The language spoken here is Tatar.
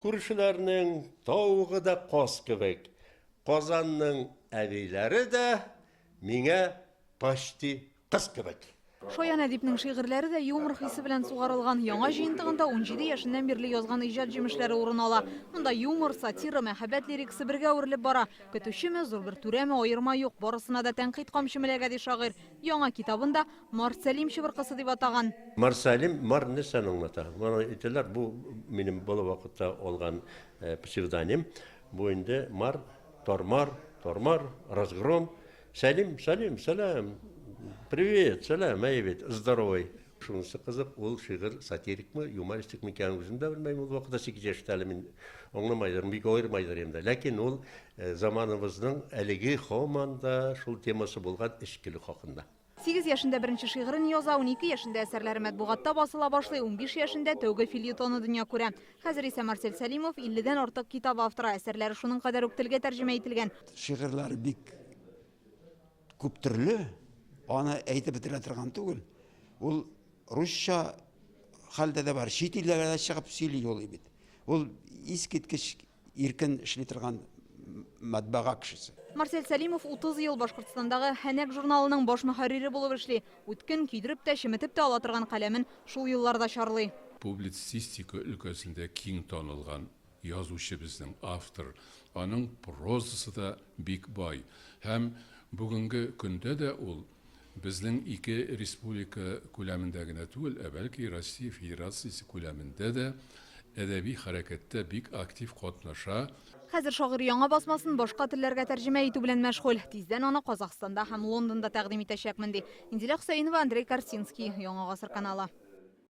Күршеләрнең тауығы да қос кебек. Казанның әбейләре дә миңа почти кыз кебек. Шаян әдипнең шигырьләре дә юмор хисе белән сугарылган. Яңа җыентыгында 17 яшеннән бирле язган иҗат җимешләре урын ала. Монда юмор, сатира, мәхәббәт лирикасы бергә үрелеп бара. Көтүчеме, зур бер түрәме, аерма юк. Барысына да тәнкыйть камчы миләгә ди шагыйрь. Яңа китабында Марсәлим чыбыркысы дип атаган. Марсәлим марны саныңлата. Моны әйтәләр, бу минем бала вакытта алган псевдоним. Бу инде мар, тормар, разгром. Сәлим, сәлам. Привет, сәлам, әйбет, здоровый. Шунысы кызык, ул шигырь сатирикмы, юмористикмы икәнен үзем дә белмәйм. Ул вакытта 8 яшьтә әле мин аңламайдым, бик аермайдыр инде. Ләкин ул заманыбызның әлеге һаман да шул темасы булган эчкилек хакында. 8 яшендә беренче шигырен яза, 12 яшендә әсәрләре матбугатта басыла башлый, 15 яшендә тәүге фельетоны дөнья күрә. Хәзер исә Марсель Сәлимов 50-дән артык китап авторы, әсәрләре шуның кадәр үк телгә тәрҗемә ителгән. Шигырьләре бик күп төрле. Аны әйтеп бетерә торган түгел. Ул русча хәлдә дә бар, чит илләргә дә чыгып сөйли ул бит. Ул искиткеч иркен эшли торган матбага кешесе. Марсель Сәлимов 30 ел Башкортстандагы Хәнәк журналының баш мөхәррире булып эшли. Үткен кидереп тә, чиметеп тә ала торган каләмен шул елларда чарлый. Публицистика өлкәсендә киң танылган язучы безнең автор. Аның прозасы да бик бай. Һәм бүгенге көндә дә ул безнең ике республика күләмендә генә түгел, бәлки Россия Федерациясе күләмендә дә әдәби хәрәкәттә бик актив катнаша. Хәзер шагыйрь яңа басмасын башка телләргә тәрҗемә итү белән мәшгуль. Тиздән аны Казахстанда һәм Лондонда тәкъдим итәчәкмен ди. Инзилә Хөсәенова, Андрей Корсинский, Яңа гасыр каналы.